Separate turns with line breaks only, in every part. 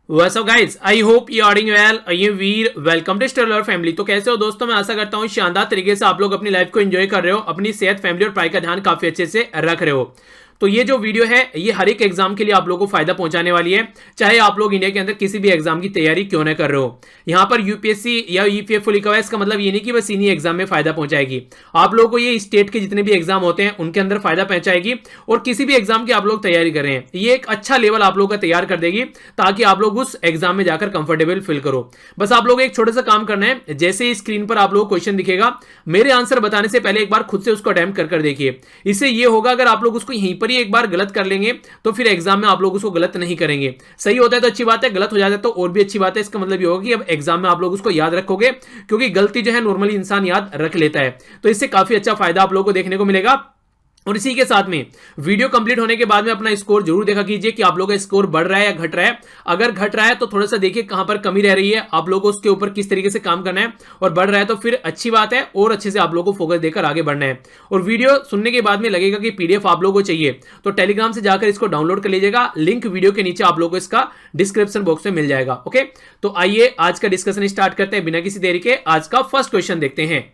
What's up guys? I hope you are doing well. I am Veer, welcome to stellar family. तो कैसे हो दोस्तों? मैं आशा करता हूँ शानदार तरीके से आप लोग अपनी लाइफ को एंजॉय कर रहे हो, अपनी सेहत, फैमिली और पढ़ाई का ध्यान काफी अच्छे से रख रहे हो। तो ये जो वीडियो है ये हर एक एग्जाम के लिए आप लोगों को फायदा पहुंचाने वाली है, चाहे आप लोग इंडिया के अंदर किसी भी एग्जाम की तैयारी क्यों ना कर रहे हो। यहाँ पर यूपीएससी या ईपीएफओ लिखा हुआ है, इसका मतलब ये नहीं कि बस इन्हीं एग्जाम में फायदा पहुंचाएगी। आप लोगों को ये स्टेट के जितने भी एग्जाम होते हैं उनके अंदर फायदा पहुंचाएगी, और किसी भी एग्जाम की आप लोग तैयारी कर रहे हैं ये एक अच्छा लेवल आप लोग का तैयार कर देगी, ताकि आप लोग उस एग्जाम में जाकर कंफर्टेबल फील करो। बस आप लोग एक छोटा सा काम करना है, जैसे ही स्क्रीन पर आप लोग क्वेश्चन दिखेगा, मेरे आंसर बताने से पहले एक बार खुद से उसको अटेम्प्ट कर देखिए। इससे ये होगा, अगर आप लोग उसको यहीं पर ही एक बार गलत कर लेंगे तो फिर एग्जाम में आप लोग उसको गलत नहीं करेंगे। सही होता है तो अच्छी बात है, गलत हो जाता है तो और भी अच्छी बात है। इसका मतलब ये होगा कि अब एग्जाम में आप लोग उसको याद रखोगे, क्योंकि गलती जो है नॉर्मली इंसान याद रख लेता है। तो इससे काफी अच्छा फायदा आप लोगों को देखने को मिलेगा। और इसी के साथ में वीडियो कंप्लीट होने के बाद में अपना स्कोर जरूर देखा कीजिए कि आप लोगों का स्कोर बढ़ रहा है या घट रहा है। अगर घट रहा है तो थोड़ा सा देखिए कहां पर कमी रह रही है, आप लोगों को उसके ऊपर किस तरीके से काम करना है, और बढ़ रहा है तो फिर अच्छी बात है, और अच्छे से आप लोगों को फोकस देकर आगे बढ़ना है। और वीडियो सुनने के बाद में लगेगा कि पीडीएफ आप लोगों को चाहिए तो टेलीग्राम से जाकर इसको डाउनलोड कर लीजिएगा, लिंक वीडियो के नीचे आप लोगों को इसका डिस्क्रिप्शन बॉक्स में मिल जाएगा। ओके, तो आइए आज का डिस्कशन स्टार्ट करते हैं बिना किसी देरी के। आज का फर्स्ट क्वेश्चन देखते हैं।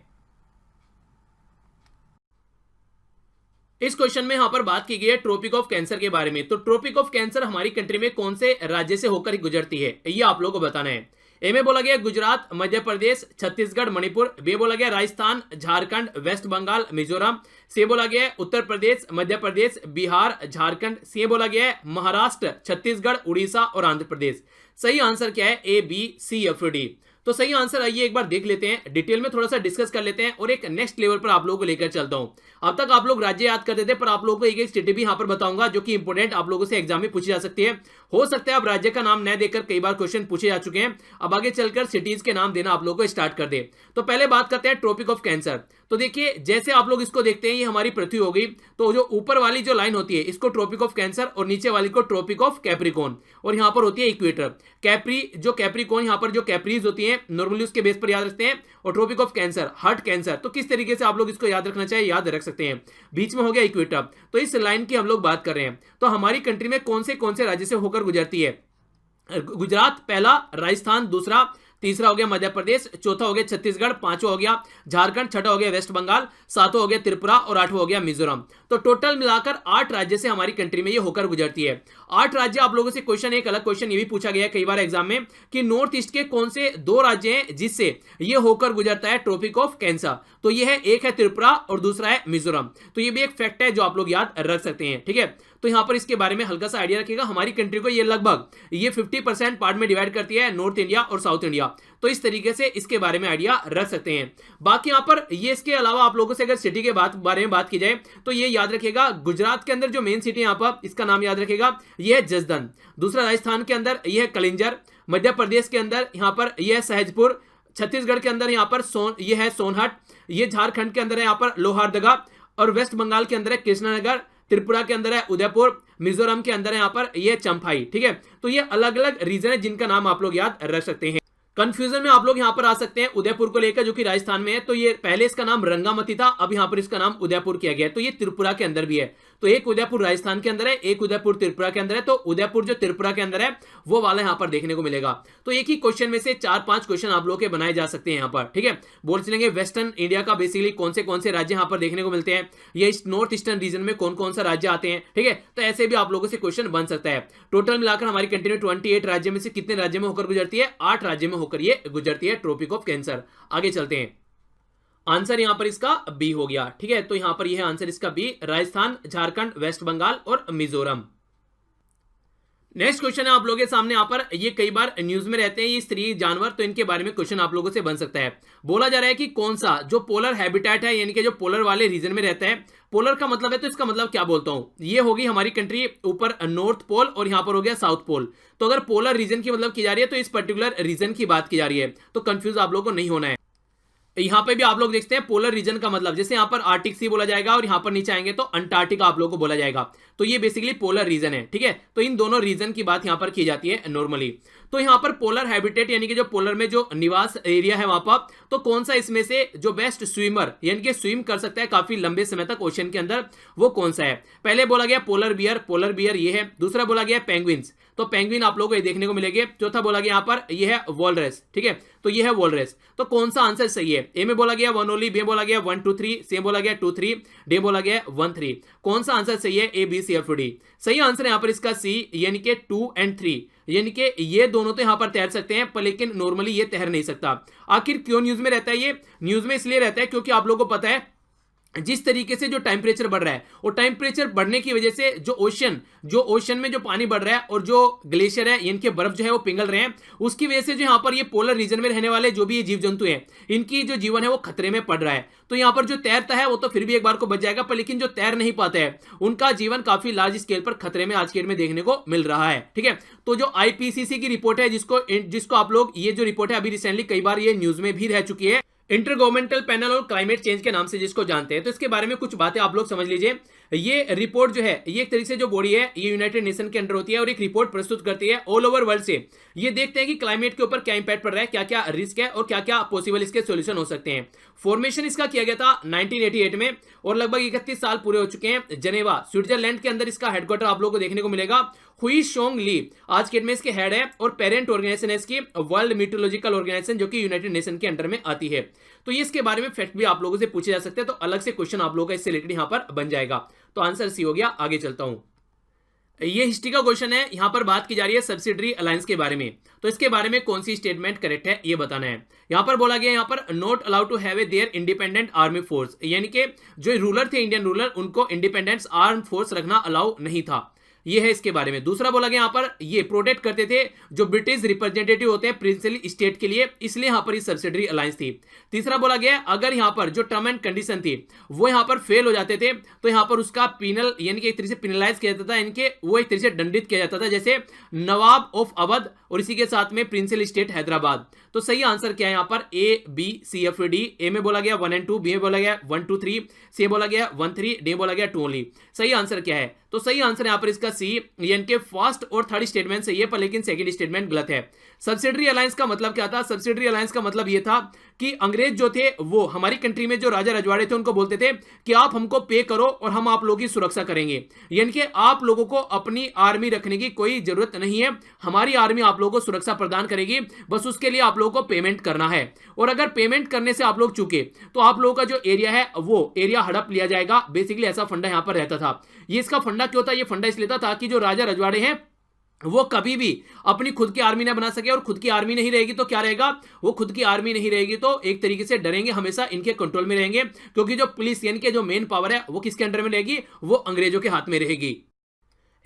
इस क्वेश्चन में यहां पर बात की गई है ट्रॉपिक ऑफ कैंसर के बारे में। तो ट्रॉपिक ऑफ कैंसर हमारी कंट्री में कौन से राज्य से होकर गुजरती है, ये आप लोगों को बताना है। ए में बोला गया गुजरात, मध्य प्रदेश, छत्तीसगढ़, मणिपुर। बी बोला गया राजस्थान, झारखंड, वेस्ट बंगाल, मिजोरम। सी बोला गया उत्तर प्रदेश, मध्य प्रदेश, बिहार, झारखंड। सी बोला गया महाराष्ट्र, छत्तीसगढ़, उड़ीसा और आंध्र प्रदेश। सही आंसर क्या है? ए, बी, सी या फिर डी। तो सही आंसर आइए एक बार देख लेते हैं, डिटेल में थोड़ा सा डिस्कस कर लेते हैं और एक नेक्स्ट लेवल पर आप लोगों को लेकर चलता हूं। अब तक आप लोग राज्य याद करते थे, पर आप लोगों को एक एक स्टेट भी यहां पर बताऊंगा जो कि इंपोर्टेंट आप लोगों से एग्जाम में पूछी जा सकती है। हो सकता है अब राज्य का नाम न देकर कई बार क्वेश्चन पूछे जा चुके हैं, अब आगे चलकर सिटीज के नाम देना आप लोगों को स्टार्ट कर दे। तो पहले बात करते हैं ट्रॉपिक ऑफ कैंसर। तो देखिए जैसे आप लोग इसको देखते हैं, ये हमारी पृथ्वी होगी, तो जो ऊपर वाली जो लाइन होती है इसको ट्रॉपिक ऑफ कैंसर, और नीचे वाली को ट्रॉपिक ऑफ कैप्रिकॉर्न, और यहां पर होती है इक्वेटर। कैप्रिकॉर्न यहां पर जो कैप्रीज होती है नॉर्मली उसके बेस पर याद रखते हैं, और tropic of cancer heart cancer. तो किस तरीके से आप लोग इसको याद रखना चाहिए, याद रख सकते हैं। बीच में हो गया इक्वेटर, तो इस लाइन की हम लोग बात कर रहे हैं। तो हमारी कंट्री में कौन से राज्य से होकर गुजरती है? गुजरात पहला, राजस्थान दूसरा, तीसरा हो गया मध्य प्रदेश, चौथा हो गया छत्तीसगढ़, पांचवा हो गया झारखंड, छठा हो गया वेस्ट बंगाल, सातवां हो गया त्रिपुरा और आठवां हो गया मिजोरम। तो टोटल मिलाकर 8 राज्य से हमारी कंट्री में ये होकर गुजरती है। 8 राज्य। आप लोगों से क्वेश्चन, एक अलग क्वेश्चन ये भी पूछा गया है कई बार एग्जाम में कि नॉर्थ ईस्ट के कौन से 2 राज्य हैं जिससे ये होकर गुजरता है ट्रॉपिक ऑफ कैंसर। तो ये है, एक है त्रिपुरा और दूसरा है मिजोरम। तो ये भी एक फैक्ट है जो आप लोग याद रख सकते हैं, ठीक है। तो यहां पर इसके बारे में हल्का सा आइडिया रखिएगा। हमारी कंट्री को ये लगभग 50% पार्ट में डिवाइड करती है, नॉर्थ इंडिया और साउथ इंडिया। तो इस तरीके से इसके बारे में आइडिया रख सकते हैं। बाकी यहां पर ये, इसके अलावा आप लोगों से अगर सिटी के बारे में बात की जाए तो ये याद रखिएगा, गुजरात के अंदर जो मेन सिटी यहां पर, इसका नाम याद रखिएगा, ये है जसदन। दूसरा राजस्थान के अंदर ये है कलिंजर। मध्य प्रदेश के अंदर यहां पर यह है सहजपुर। छत्तीसगढ़ के अंदर यहां पर यह है सोनहट। ये झारखंड के अंदर है यहां पर लोहारदगा, और वेस्ट बंगाल के अंदर है कृष्णनगर। त्रिपुरा के अंदर है उदयपुर। मिजोरम के अंदर है यहां पर ये चंफाई, ठीक है। तो ये अलग अलग रीजन है जिनका नाम आप लोग याद रख सकते हैं। कंफ्यूजन में आप लोग यहां पर आ सकते हैं उदयपुर को लेकर, जो कि राजस्थान में है। तो ये पहले इसका नाम रंगामती था, अब यहां पर इसका नाम उदयपुर किया गया है। तो ये त्रिपुरा के अंदर भी है। तो एक उदयपुर राजस्थान के अंदर है, एक उदयपुर त्रिपुरा के अंदर है। तो उदयपुर जो त्रिपुरा के अंदर है वो वाला यहां पर देखने को मिलेगा। तो एक ही क्वेश्चन में से 4-5 क्वेश्चन आप लोग के बनाए जा सकते हैं यहां पर, ठीक है। बोल चलेंगे वेस्टर्न इंडिया का बेसिकली कौन से राज्य यहां पर देखने को मिलते हैं, ये नॉर्थ ईस्टर्न रीजन में कौन सा राज्य आते हैं, ठीक है। तो ऐसे भी आप लोगों से क्वेश्चन बन सकता है। टोटल मिलाकर हमारी कंट्री में 28 राज्य में से कितने राज्य में होकर गुजरती है? 8 राज्य में होकर ये गुजरती है ट्रॉपिक ऑफ कैंसर। आगे चलते हैं। आंसर यहां पर इसका बी हो गया, ठीक है। तो यहां पर यह है आंसर इसका बी, राजस्थान, झारखंड, वेस्ट बंगाल और मिजोरम। नेक्स्ट क्वेश्चन है आप लोगों के सामने यहां पर, ये कई बार न्यूज में रहते हैं ये स्त्री जानवर, तो इनके बारे में क्वेश्चन आप लोगों से बन सकता है। बोला जा रहा है कि कौन सा जो पोलर हैबिटेट है, यानी कि जो पोलर वाले रीजन में रहता है। पोलर का मतलब है, तो इसका मतलब क्या बोलता हूं, ये होगी हमारी कंट्री ऊपर नॉर्थ पोल और यहां पर हो गया साउथ पोल। तो अगर पोलर रीजन की मतलब की जा रही है तो इस पर्टिकुलर रीजन की बात की जा रही है, तो कंफ्यूज आप लोगों को नहीं होना है। यहां पे भी आप लोग देखते हैं पोलर रीजन का मतलब, जैसे यहां पर आर्टिक सी बोला जाएगा और यहां पर नीचे आएंगे तो अंटार्कटिका आप लोग को बोला जाएगा। तो ये बेसिकली पोलर रीजन है, ठीक है। तो इन दोनों रीजन की बात यहां पर की जाती है नॉर्मली। तो यहां पर पोलर हैबिटेट यानी कि जो पोलर में जो निवास एरिया है वहां पर, तो कौन सा इसमें से जो बेस्ट स्विमर यानी कि स्विम कर सकता है काफी लंबे समय तक ओशन के अंदर, वो कौन सा है? पहले बोला गया पोलर बियर ये है। दूसरा बोला गया पेंगुइन्स। तो पेंगुइन आप लोगों को ये देखने को मिलेगी। चौथा बोला गया यहाँ पर यह है वॉलरस, ठीक है, तो यह है वॉलरस। तो कौन सा आंसर सही है? ए में बोला गया 1 ओनली, बी बोला गया 1 2 3, सी बोला गया 2 3, डी बोला गया 1 3। कौन सा आंसर सही है? A B C F D. सही आंसर है यहाँ पर इसका सी, यानी कि 2 और 3, यानी कि ये दोनों तो यहां पर तैर सकते हैं, पर लेकिन नॉर्मली ये तैर नहीं सकता। आखिर क्यों न्यूज में रहता है? ये न्यूज में इसलिए रहता है क्योंकि आप लोगों को पता है जिस तरीके से जो टेम्परेचर बढ़ रहा है, और टेम्परेचर बढ़ने की वजह से जो ओशन में जो पानी बढ़ रहा है और जो ग्लेशियर है, इनके बर्फ जो है वो पिघल रहे हैं, उसकी वजह से जो यहाँ पर ये पोलर रीजन में रहने वाले जो भी ये जीव जंतु हैं, इनकी जो जीवन है वो खतरे में पड़ रहा है। तो यहाँ पर जो तैरता है वो तो फिर भी एक बार को बच जाएगा, पर लेकिन जो तैर नहीं पाते हैं उनका जीवन काफी लार्ज स्केल पर खतरे में आज के डेट में देखने को मिल रहा है, ठीक है। तो जो आईपीसीसी की रिपोर्ट है, जिसको आप लोग, ये जो रिपोर्ट है अभी रिसेंटली कई बार ये न्यूज में भी रह चुकी है, इंटर गवर्नमेंटल पैनल और क्लाइमेट चेंज के नाम से जिसको जानते हैं, तो इसके बारे में कुछ बातें आप लोग समझ लीजिए। ये रिपोर्ट जो है, ये एक तरीके से जो बॉडी है ये यूनाइटेड नेशन के अंडर होती है और एक रिपोर्ट प्रस्तुत करती है ऑल ओवर वर्ल्ड से। ये देखते हैं कि क्लाइमेट के ऊपर क्या इंपैक्ट पड़ रहा है, क्या क्या रिस्क है और क्या क्या पॉसिबल इसके सॉल्यूशन हो सकते हैं। फॉर्मेशन इसका किया गया था 1988 में और लगभग 31 साल पूरे हो चुके हैं। जेनेवा स्विट्जरलैंड के अंदर इसका हेडक्वार्टर आप लोगों को देखने को मिलेगा। हुई शोंग ली आज के डेट में इसके हेड है और पेरेंट ऑर्गेनाइजेशन है इसकी वर्ल्ड मीटरोलॉजिकल ऑर्गेनाइजेशन, जो कि यूनाइटेड नेशन के अंडर में आती है। तो ये इसके बारे में फैक्ट भी आप लोगों से पूछे जा सकते हैं, तो अलग से क्वेश्चन आप लोगों का इससे रिलेटेड यहां पर बन जाएगा। तो आंसर सी हो गया। आगे चलता हूं, ये हिस्ट्री का क्वेश्चन है। यहां पर बात की जा रही है सब्सिडरी अलायंस के बारे में, तो इसके बारे में कौन सी स्टेटमेंट करेक्ट है ये बताना है। यहां पर बोला गया यहां पर not allowed to have a there independent army force, यानी कि जो रूलर थे इंडियन रूलर, उनको इंडिपेंडेंट आर्म फोर्स रखना अलाउ नहीं था, ये है इसके बारे में। दूसरा बोला गया यहां पर ये प्रोटेक्ट करते थे जो ब्रिटिश रिप्रेजेंटेटिव होते हैं प्रिंसिपली स्टेट के लिए, इसलिए यहां पर सब्सिडरी अलायंस थी। तीसरा बोला गया अगर यहां पर जो टर्म एंड कंडीशन थी वो यहां पर फेल हो जाते थे तो यहां पर उसका पिनल, यानी कि एक तरीके से पिनलाइज किया जाता था, इनके वो एक तरीके से दंडित किया जाता था, जैसे नवाब ऑफ अवध और इसी के साथ में प्रिंसिपल स्टेट हैदराबाद। तो सही आंसर क्या है यहां पर? A B C F D. A में बोला गया 1 और 2, बी में बोला गया 1 2 3, सी बोला गया 1 3, डी बोला गया 2 ओनली। सही आंसर क्या है? तो सही आंसर यहां पर इसका सी, यानी कि फर्स्ट और थर्ड स्टेटमेंट सही है, पर लेकिन सेकंड स्टेटमेंट गलत है। सब्सिडरी अलायंस का मतलब क्या था? सब्सिडरी अलायंस का मतलब यह था कि अंग्रेज जो थे वो हमारी कंट्री में जो राजा रजवाड़े थे उनको बोलते थे कि आप हमको पे करो और हम आप लोगों की सुरक्षा करेंगे, यानी कि आप लोगों को अपनी आर्मी रखने की कोई जरूरत नहीं है, हमारी आर्मी आप लोगों को सुरक्षा प्रदान करेगी, बस उसके लिए आप लोगों को पेमेंट करना है। और अगर पेमेंट करने से आप लोग चूके तो आप लोगों का जो एरिया है वो एरिया हड़प लिया जाएगा। बेसिकली ऐसा फंडा यहां पर रहता था। ये इसका फंडा क्यों था? ये फंडा इसलिए था ताकि जो राजा रजवाड़े हैं वो कभी भी अपनी खुद की आर्मी ना बना सके, और खुद की आर्मी नहीं रहेगी तो क्या रहेगा? वो खुद की आर्मी नहीं रहेगी तो एक तरीके से डरेंगे, हमेशा इनके कंट्रोल में रहेंगे, क्योंकि जो पुलिस यानी कि जो मेन पावर है वो किसके अंडर में रहेगी? वो अंग्रेजों के हाथ में रहेगी।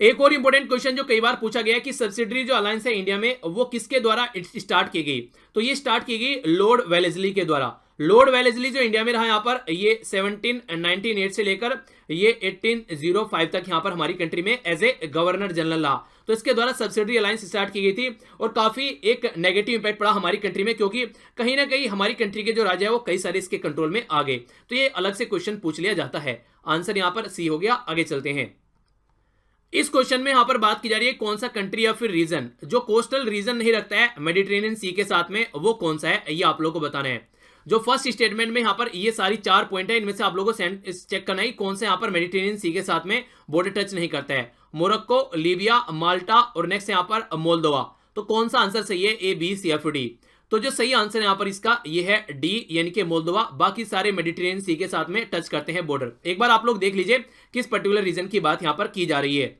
एक और इंपॉर्टेंट क्वेश्चन जो कई बार पूछा गया कि सब्सिडरी जो अलायंस है इंडिया में वो किसके द्वारा स्टार्ट की गई? तो ये स्टार्ट की गई लॉर्ड वेलेस्ली के द्वारा। लॉर्ड वेलेस्ली जो इंडिया में रहा यहाँ पर ये 1798 से लेकर ये 1805 तक यहाँ पर हमारी कंट्री में एज ए गवर्नर जनरल रहा। तो इसके द्वारा सब्सिडरी अलायंस स्टार्ट की गई थी और काफी एक नेगेटिव इंपैक्ट पड़ा हमारी कंट्री में, क्योंकि कहीं ना कहीं हमारी कंट्री के जो राजा है वो कई सारे इसके कंट्रोल में आ गए। तो ये अलग से क्वेश्चन पूछ लिया जाता है। आंसर यहाँ पर सी हो गया। आगे चलते हैं। इस क्वेश्चन में यहां पर बात की जा रही है कौन सा कंट्री या फिर रीजन जो कोस्टल रीजन नहीं रखता है मेडिटेरेनियन सी के साथ में, वो कौन सा है, ये आप लोगों को बताना है। जो फर्स्ट स्टेटमेंट में यहां पर ये सारी 4 पॉइंट है, इनमें से आप लोगों को चेक करना है कौन सा यहां पर मेडिटेरेनियन सी के साथ में बॉर्डर टच नहीं करता है। मोरक्को, लीबिया, माल्टा और नेक्स्ट यहां पर मोल्दोवा। तो कौन सा आंसर सही है? A B C F D. तो जो सही आंसर यहां पर इसका ये है डी, यानी कि मोल्दोवा। बाकी सारे मेडिटेरेनियन सी के साथ में टच करते हैं बॉर्डर। एक बार आप लोग देख लीजिए किस पर्टिकुलर रीजन की बात यहां पर की जा रही है।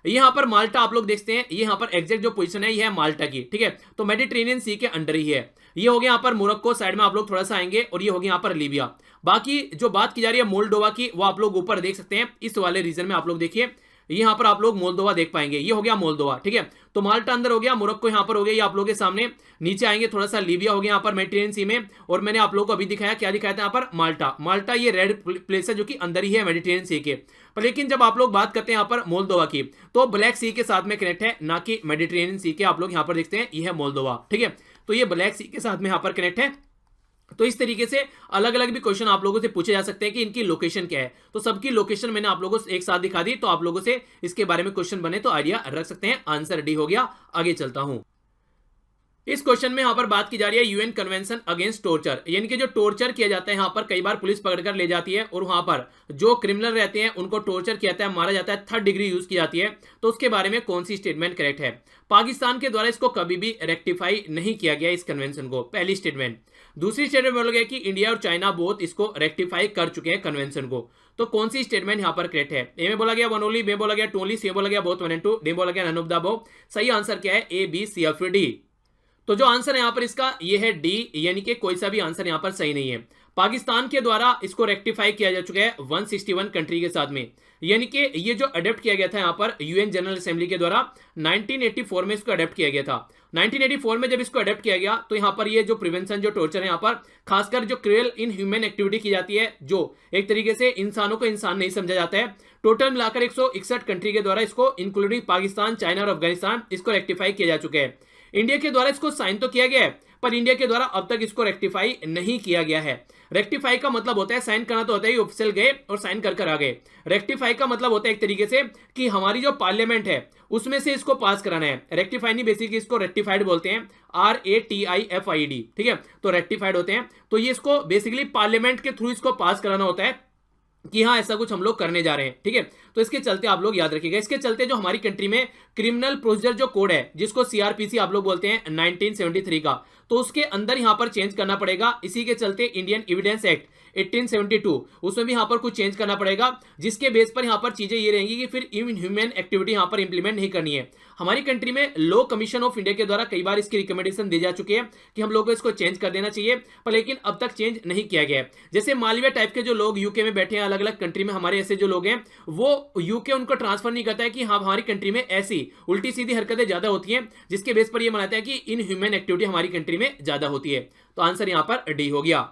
यहां पर माल्टा आप लोग देखते हैं, ये यहां पर एग्जैक्ट जो पोजीशन है ये है माल्टा की, ठीक है। तो मेडिटेरेनियन सी के अंडर ही है। ये हो गया यहां पर मोरक्को, साइड में आप लोग थोड़ा सा आएंगे, और ये हो गया यहां पर लीबिया। बाकी जो बात की जा रही है मोल्डोवा की, वो आप लोग ऊपर देख सकते हैं, इस वाले रीजन में आप लोग देखिए, यहां पर आप लोग मोल्दोवा देख पाएंगे। ये हो गया मोल्दोवा, ठीक है। तो माल्टा अंदर हो गया, मोरक्को यहां पर हो गया, ये आप लोगों के सामने। नीचे आएंगे थोड़ा सा, लीबिया हो गया यहां पर मेडिटेरेनियन सी में, और मैंने आप लोगों को अभी दिखाया, क्या दिखाया था यहां पर? माल्टा। माल्टा ये रेड प्लेस है जो कि अंदर ही है मेडिटेरेनियन सी के। पर लेकिन जब आप लोग बात करते हैं यहां पर मोल्दोवा की, तो ब्लैक सी के साथ में कनेक्ट है, ना कि मेडिटेरेनियन सी के। आप लोग यहां पर देखते हैं, यह है मोल्दोवा, ठीक है। तो ये ब्लैक सी के साथ में यहां पर कनेक्ट है। तो इस तरीके से अलग अलग भी क्वेश्चन आप लोगों से पूछे जा सकते हैं कि इनकी लोकेशन क्या है। तो सबकी लोकेशन मैंने आप लोगों से एक साथ दिखा दी, तो आप लोगों से इसके बारे में क्वेश्चन बने तो आइडिया रख सकते हैं। आंसर डी हो गया। आगे चलता हूं। इस क्वेश्चन में यहाँ पर बात की जा रही है यूएन कन्वेंशन अगेंस्ट टॉर्चर, यानी कि जो टॉर्चर किया जाता है यहाँ पर कई बार पुलिस पकड़कर ले जाती है और वहां पर जो क्रिमिनल रहते हैं उनको टॉर्चर किया जाता है, मारा जाता है, थर्ड डिग्री यूज की जाती है। तो उसके बारे में कौन सी स्टेटमेंट करेक्ट है? पाकिस्तान के द्वारा इसको कभी भी रेक्टिफाई नहीं किया गया इस कन्वेंशन को, पहली स्टेटमेंट। दूसरी स्टेटमेंट बोला गया कि इंडिया और चाइना बोथ इसको रेक्टिफाई कर चुके हैं कन्वेंशन को। तो कौन सी स्टेटमेंट यहाँ पर करेक्ट है? ए में बोला गया वन ओनली, बी बोला गया टू ओनली, सी बोला गया बोथ 1 and 2, डी बोला गया नन ऑफ द अबव। सही आंसर क्या है? ए, बी, सी या फिर डी। तो जो आंसर है यहां पर इसका ये है डी, यानी कि कोई सा भी आंसर यहां पर सही नहीं है। पाकिस्तान के द्वारा इसको रेक्टिफाई किया जा चुका है 161 कंट्री के साथ में, यानी कि ये जो अडेप्ट किया गया था यहां पर यूएन जनरल असेंबली के द्वारा 1984 में इसको अडेप्ट किया गया था। 1984 में जब इसको अडेप्ट किया गया तो यहां पर ये जो प्रिवेंशन, जो टॉर्चर है यहां पर खासकर जो क्रूएल इन ह्यूमन एक्टिविटी की जाती है, जो एक तरीके से इंसानों को इंसान नहीं समझा जाता है, टोटल मिलाकर 161 कंट्री के द्वारा इसको इंक्लूडिंग पाकिस्तान, चाइना और अफगानिस्तान इसको रेक्टिफाई किया जा चुका है। इंडिया के द्वारा इसको साइन तो किया गया है पर इंडिया के द्वारा अब तक इसको रेक्टिफाई नहीं किया गया है। रेक्टिफाई का मतलब होता है, साइन करना तो होता है ऑफिशियल गए और साइन कर आ गए। रेक्टिफाई का मतलब होता है एक तरीके से कि हमारी जो पार्लियामेंट है उसमें से इसको पास कराना है। रेक्टिफाई नहीं, बेसिकली इसको रेक्टिफाइड बोलते हैं, RATIFIED, ठीक है। तो रेक्टिफाइड होते हैं, तो ये इसको बेसिकली पार्लियामेंट के थ्रू इसको पास कराना होता है कि हाँ ऐसा कुछ हम लोग करने जा रहे हैं, ठीक है। तो इसके चलते आप लोग याद रखिएगा, इसके चलते जो हमारी कंट्री में क्रिमिनल प्रोसीजर जो कोड है जिसको CRPC आप लोग बोलते हैं 1973 का, तो उसके अंदर यहां पर चेंज करना पड़ेगा। इसी के चलते इंडियन एविडेंस एक्ट 1872 उसमें भी यहां पर कुछ चेंज करना पड़ेगा, जिसके बेस पर यहां पर चीजें ये रहेंगी कि फिर ह्यूमन एक्टिविटी यहां पर इंप्लीमेंट नहीं करनी है। हमारी कंट्री में लॉ कमीशन ऑफ इंडिया के द्वारा कई बार इसकी रिकमेंडेशन दी जा चुकी है कि हम लोगों को इसको चेंज कर देना चाहिए, पर लेकिन अब तक चेंज नहीं किया गया है। जैसे मालविया टाइप के जो लोग यूके में बैठे हैं, अलग अलग कंट्री में हमारे ऐसे जो लोग हैं, वो यूके उनको ट्रांसफर नहीं करता है कि हाँ हमारी कंट्री में ऐसी उल्टी सीधी हरकतें ज्यादा होती हैं, जिसके बेस पर यह मानता है कि इन ह्यूमन एक्टिविटी हमारी कंट्री में ज्यादा होती है। तो आंसर यहां पर डी हो गया।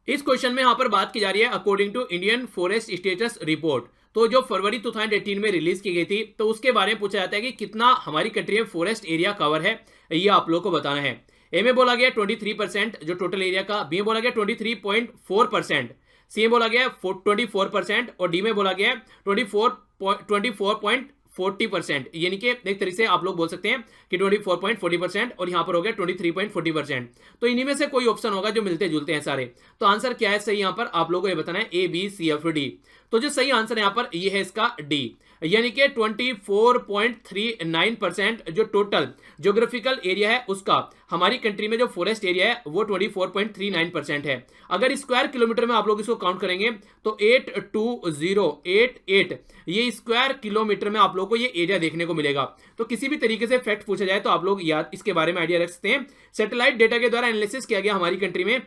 इस क्वेश्चन में यहां पर बात की जा रही है according to Indian forest status report, तो जो फरवरी 2018 में रिलीज की गई थी, तो उसके बारे में पूछा जाता है कि कितना हमारी कंट्री में फॉरेस्ट एरिया कवर है, ये आप लोगों को बताना है। ए में बोला गया 23% जो टोटल एरिया का, बी में बोला गया 23.4%, सी में बोला गया 24% और डी में बोला गया 24.40%, यानी कि एक तरीके से आप लोग बोल सकते हैं कि 24.40% और यहां पर हो गया 23.40%। तो इन्हीं में से कोई ऑप्शन होगा जो मिलते जुलते हैं सारे। तो आंसर क्या है सही यहां पर आप लोगों को ये बताना है, ए, बी, सी या फिर डी। तो जो सही आंसर यहां पर ये है इसका डी, यानी कि 24.39% जो टोटल ज्योग्राफिकल एरिया है उसका हमारी कंट्री में जो फॉरेस्ट एरिया है वो 24.39% है। अगर स्क्वायर किलोमीटर में आप लोग इसको काउंट करेंगे तो 82088 ये स्क्वायर किलोमीटर में आप लोग को ये एरिया देखने को मिलेगा। तो किसी भी तरीके से फैक्ट पूछा जाए तो आप लोग याद इसके बारे में आइडिया रख सकते हैं। सैटेलाइट डेटा के द्वारा एनालिसिस किया गया हमारी कंट्री में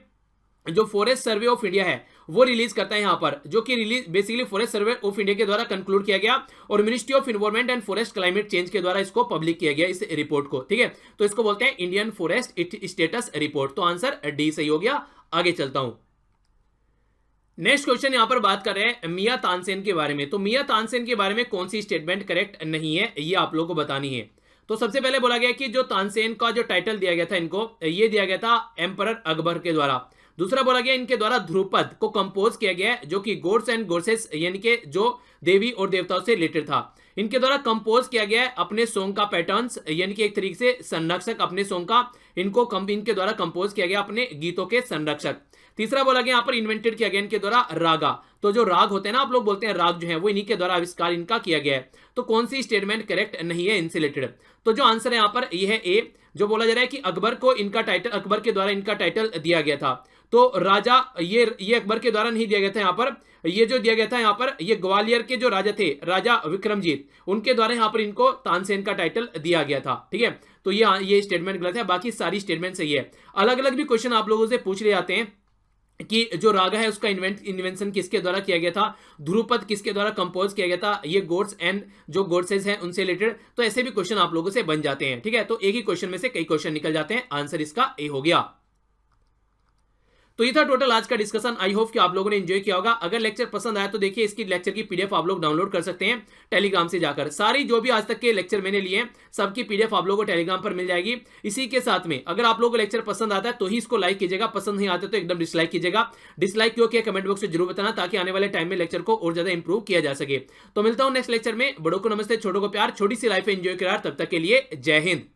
जो फॉरेस्ट सर्वे ऑफ इंडिया है वो रिलीज करता है यहां पर, जो कि release basically forest survey of India के द्वारा कंक्लूड किया गया और ministry of environment and forest climate change के द्वारा इसको पब्लिक किया गया इस रिपोर्ट को, ठीक है। तो इसको बोलते हैं इंडियन फॉरेस्ट स्टेटस रिपोर्ट। तो आंसर डी सही हो गया। आगे चलता हूं, नेक्स्ट क्वेश्चन यहां पर बात कर रहे हैं मियां तानसेन के बारे में। तो मियां तानसेन के बारे में कौन सी स्टेटमेंट करेक्ट नहीं है, ये आप लोगों को बतानी है। तो सबसे पहले बोला गया कि जो तानसेन का जो टाइटल दिया गया था इनको, ये दिया गया था एम्परर अकबर के द्वारा। दूसरा बोला गया इनके द्वारा ध्रुपद को कंपोज किया गया है, जो कि गॉड्स एंड गॉडेसेस यानी कि जो देवी और देवताओं से रिलेटेड था। इनके द्वारा कंपोज किया गया है अपने सॉन्ग का पैटर्न्स, यानी कि एक तरीके से संरक्षक अपने सॉन्ग का, इनके द्वारा कंपोज किया गया अपने गीतों के संरक्षक। तीसरा बोला गया यहाँ पर इन्वेंटेड किया गया इनके द्वारा रागा, तो जो राग होते हैं ना आप लोग बोलते हैं राग जो है वो इन्हीं के द्वारा आविष्कार इनका किया गया है। तो कौन सी स्टेटमेंट करेक्ट नहीं है इनसे रिलेटेड? तो जो आंसर है यहाँ पर ये है ए, जो बोला जा रहा है कि अकबर को इनका टाइटल, अकबर के द्वारा इनका टाइटल दिया गया था। तो राजा ये अकबर के द्वारा नहीं दिया गया था यहाँ पर, ये जो दिया गया था यहाँ पर ये ग्वालियर के जो राजा थे, राजा विक्रमजीत, उनके द्वारा यहाँ पर इनको तानसेन का टाइटल दिया गया था, ठीक है। तो ये स्टेटमेंट गलत है, बाकी सारी स्टेटमेंट सही है। अलग अलग भी क्वेश्चन आप लोगों से पूछ ले जाते हैं कि जो रागा है उसका इन्वेंशन किसके द्वारा किया गया था, ध्रुपद किसके द्वारा कंपोज किया गया था, ये गॉड्स एंड जो गॉडेसेस हैं उनसे रिलेटेड। तो ऐसे भी क्वेश्चन आप लोगों से बन जाते हैं, ठीक है। तो एक ही क्वेश्चन में से कई क्वेश्चन निकल जाते हैं, आंसर इसका ए हो गया। तो ये था टोटल आज का डिस्कशन। आई होप कि आप लोगों ने एंजॉय किया होगा। अगर लेक्चर पसंद आया तो देखिए इसकी लेक्चर की पीडीएफ आप लोग डाउनलोड कर सकते हैं टेलीग्राम से जाकर। सारी जो भी आज तक के लेक्चर मैंने लिए हैं सबकी पीडीएफ आप लोगों को टेलीग्राम पर मिल जाएगी। इसी के साथ में अगर आप लोगों को लेक्चर पसंद आता है तो ही इसको लाइक कीजिएगा, पसंद नहीं आता तो एकदम डिसलाइक कीजिएगा। डिसलाइक क्यों किया कमेंट बॉक्स में जरूर बताना, ताकि आने वाले टाइम में लेक्चर को और ज्यादा इंप्रूव किया जा सके। तो मिलता हूं नेक्स्ट लेक्चर में। बड़ों को नमस्ते, छोटों को प्यार, छोटी सी लाइफ एंजॉय करार। तब तक के लिए जय हिंद।